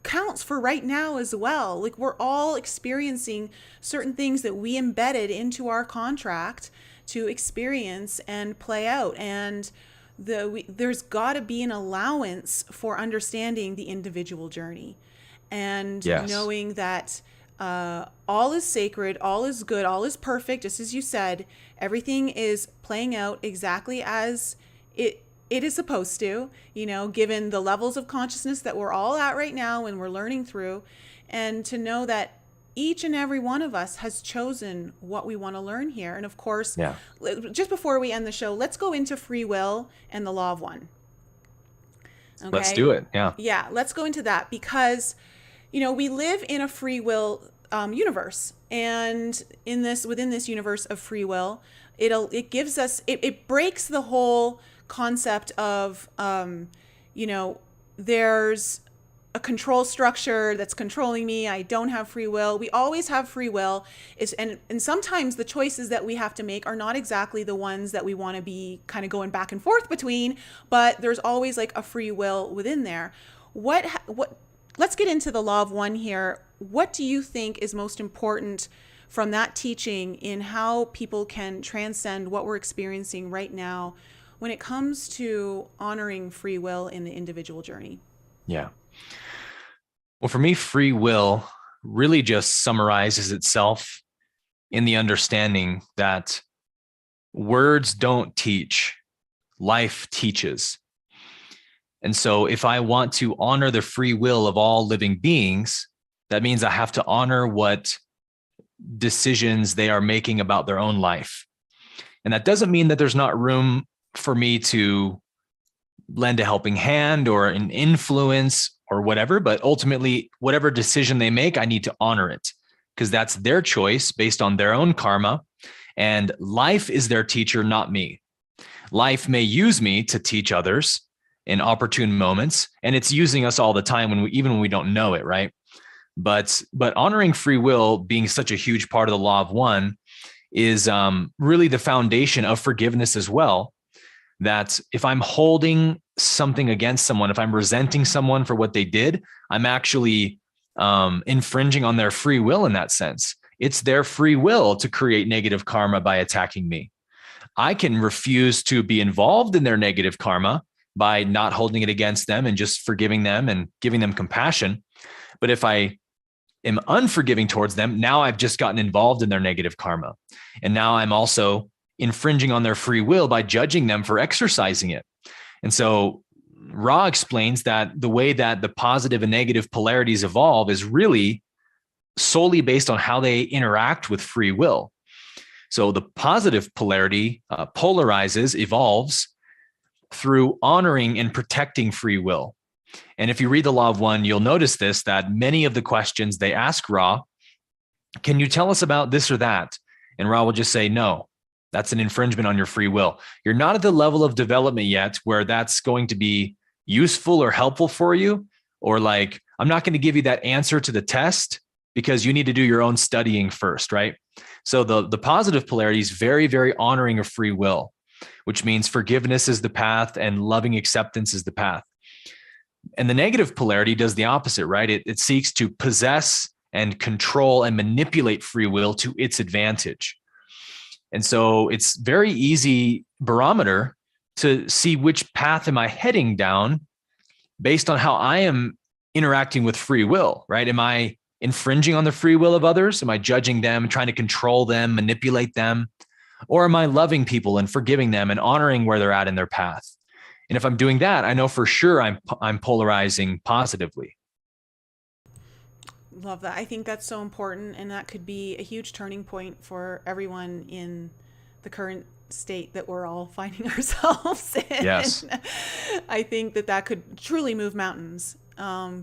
counts for right now as well. Like we're all experiencing certain things that we embedded into our contract to experience and play out. And there's got to be an allowance for understanding the individual journey and knowing that all is sacred, all is good, all is perfect. Just as you said, everything is playing out exactly as it is supposed to, you know, given the levels of consciousness that we're all at right now and we're learning through. And to know that each and every one of us has chosen what we want to learn here. And of course, just before we end the show, let's go into free will and the law of one. Okay? Let's do it. Yeah, let's go into that, because, you know, we live in a free will universe. And within this universe of free will, it gives us, it breaks the whole concept of, you know, there's a control structure that's controlling me. I don't have free will. We always have free will. And sometimes the choices that we have to make are not exactly the ones that we want to be kind of going back and forth between, but there's always like a free will within there. Let's get into the law of one here. What do you think is most important from that teaching in how people can transcend what we're experiencing right now when it comes to honoring free will in the individual journey? Yeah. Well, for me, free will really just summarizes itself in the understanding that words don't teach, life teaches. And so if I want to honor the free will of all living beings, that means I have to honor what decisions they are making about their own life. And that doesn't mean that there's not room for me to lend a helping hand or an influence or whatever, but ultimately, whatever decision they make, I need to honor it because that's their choice based on their own karma. And life is their teacher, not me. Life may use me to teach others in opportune moments, and it's using us all the time even when we don't know it, right? But honoring free will being such a huge part of the law of one is really the foundation of forgiveness as well. That if I'm holding something against someone, if I'm resenting someone for what they did, I'm actually infringing on their free will in that sense. It's their free will to create negative karma by attacking me. I can refuse to be involved in their negative karma by not holding it against them and just forgiving them and giving them compassion. But if I am unforgiving towards them, now I've just gotten involved in their negative karma. And now I'm also infringing on their free will by judging them for exercising it. And so Ra explains that the way that the positive and negative polarities evolve is really solely based on how they interact with free will. So the positive polarity polarizes, evolves through honoring and protecting free will. And if you read the Law of One, you'll notice this, that many of the questions they ask Ra, can you tell us about this or that? And Ra will just say, no, that's an infringement on your free will. You're not at the level of development yet where that's going to be useful or helpful for you. Or like, I'm not going to give you that answer to the test because you need to do your own studying first, right? So the positive polarity is very, very honoring of free will, which means forgiveness is the path and loving acceptance is the path. And the negative polarity does the opposite, right? It seeks to possess and control and manipulate free will to its advantage. And so it's very easy barometer to see which path am I heading down based on how I am interacting with free will, right? Am I infringing on the free will of others? Am I judging them, trying to control them, manipulate them? Or am I loving people and forgiving them and honoring where they're at in their path? And if I'm doing that, I know for sure I'm polarizing positively. Love that. I think that's so important, and that could be a huge turning point for everyone in the current state that we're all finding ourselves in. Yes. I think that could truly move mountains.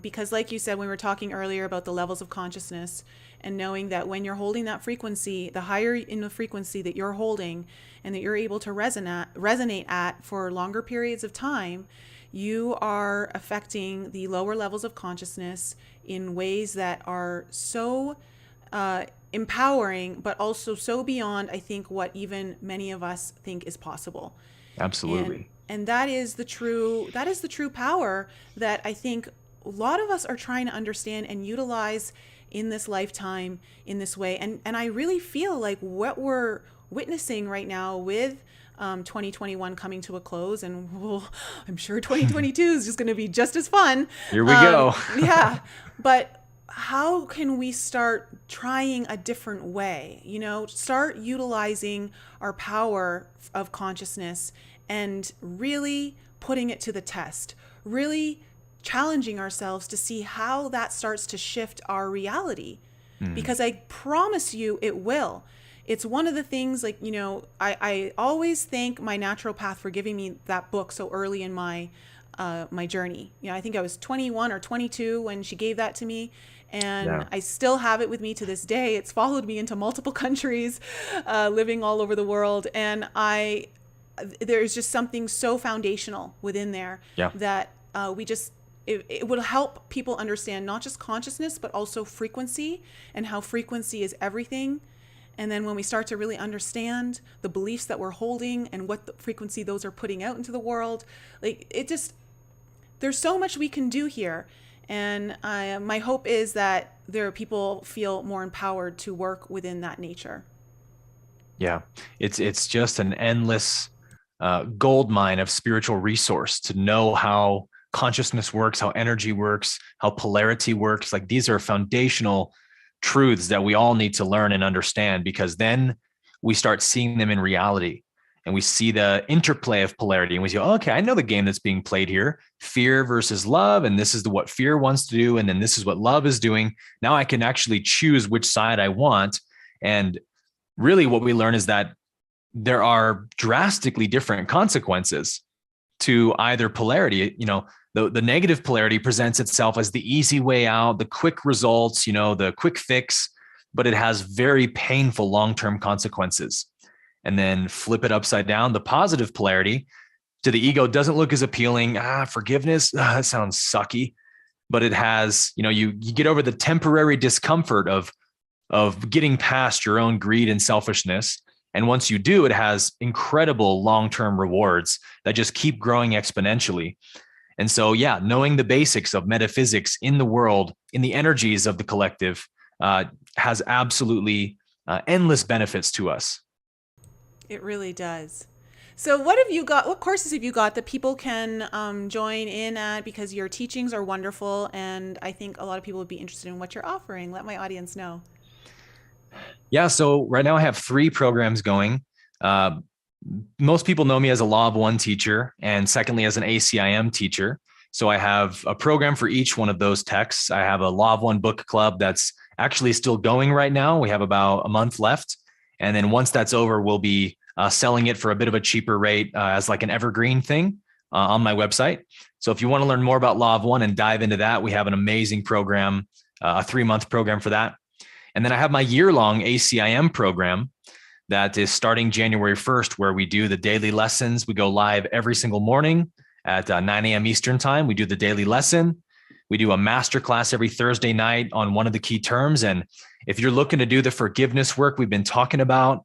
Because like you said, when we were talking earlier about the levels of consciousness and knowing that when you're holding that frequency, the higher in the frequency that you're holding and that you're able to resonate at for longer periods of time, you are affecting the lower levels of consciousness in ways that are so empowering, but also so beyond, I think, what even many of us think is possible. Absolutely. And that is the true power that I think a lot of us are trying to understand and utilize in this lifetime in this way. And I really feel like what we're witnessing right now with 2021 coming to a close, and I'm sure 2022 is just going to be just as fun. Here we go. Yeah. But how can we start trying a different way? Start utilizing our power of consciousness and really putting it to the test, really challenging ourselves to see how that starts to shift our reality. Because I promise you it will. It's one of the things, like, I always thank my naturopath for giving me that book so early in my my journey. I think I was 21 or 22 when she gave that to me. And I still have it with me to this day. It's followed me into multiple countries, living all over the world. And there's just something so foundational within there that it will help people understand not just consciousness, but also frequency and how frequency is everything. And then when we start to really understand the beliefs that we're holding and what the frequency those are putting out into the world, there's so much we can do here. And my hope is that people feel more empowered to work within that nature. Yeah, it's just an endless gold mine of spiritual resource to know how consciousness works, how energy works, how polarity works. Like, these are foundational truths that we all need to learn and understand, because then we start seeing them in reality. and we see the interplay of polarity, and we say, oh, okay, I know the game that's being played here: fear versus love, and this is what fear wants to do, and then this is what love is doing. Now I can actually choose which side I want. And really what we learn is that there are drastically different consequences to either polarity. The negative polarity presents itself as the easy way out, the quick results, the quick fix, but it has very painful long-term consequences. And then flip it upside down. The positive polarity to the ego doesn't look as appealing. Forgiveness, that sounds sucky, but it has, you get over the temporary discomfort of getting past your own greed and selfishness. And once you do, it has incredible long-term rewards that just keep growing exponentially. And so, yeah, knowing the basics of metaphysics in the world, in the energies of the collective, has absolutely endless benefits to us. It really does. So what courses have you got that people can join in at? Because your teachings are wonderful, and I think a lot of people would be interested in what you're offering. Let my audience know. Yeah, so right now I have 3 programs going. Most people know me as a Law of One teacher, and secondly, as an ACIM teacher. So I have a program for each one of those texts. I have a Law of One book club that's actually still going right now. We have about a month left. And then once that's over, we'll be selling it for a bit of a cheaper rate as like an evergreen thing on my website. So if you want to learn more about Law of One and dive into that, we have an amazing program, a 3-month program for that. And then I have my year-long ACIM program that is starting January 1st, where we do the daily lessons. We go live every single morning at 9 a.m. Eastern time. We do the daily lesson. We do a masterclass every Thursday night on one of the key terms. And if you're looking to do the forgiveness work we've been talking about,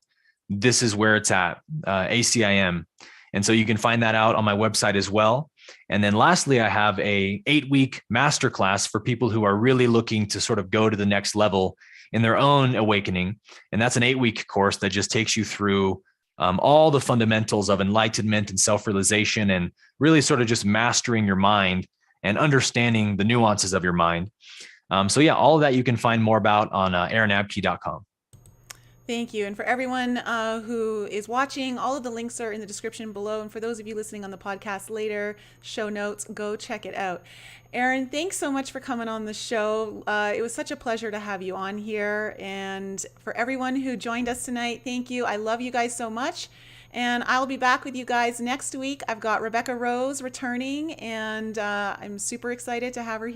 this is where it's at, ACIM. And so you can find that out on my website as well. And then lastly, I have a 8-week masterclass for people who are really looking to sort of go to the next level in their own awakening. And that's an 8-week course that just takes you through all the fundamentals of enlightenment and self-realization, and really sort of just mastering your mind and understanding the nuances of your mind. So yeah, all of that you can find more about on aaronabke.com. Thank you. And for everyone who is watching, all of the links are in the description below. And for those of you listening on the podcast later, show notes, go check it out. Aaron, thanks so much for coming on the show. It was such a pleasure to have you on here. And for everyone who joined us tonight, thank you. I love you guys so much. And I'll be back with you guys next week. I've got Rebecca Rose returning, and I'm super excited to have her here.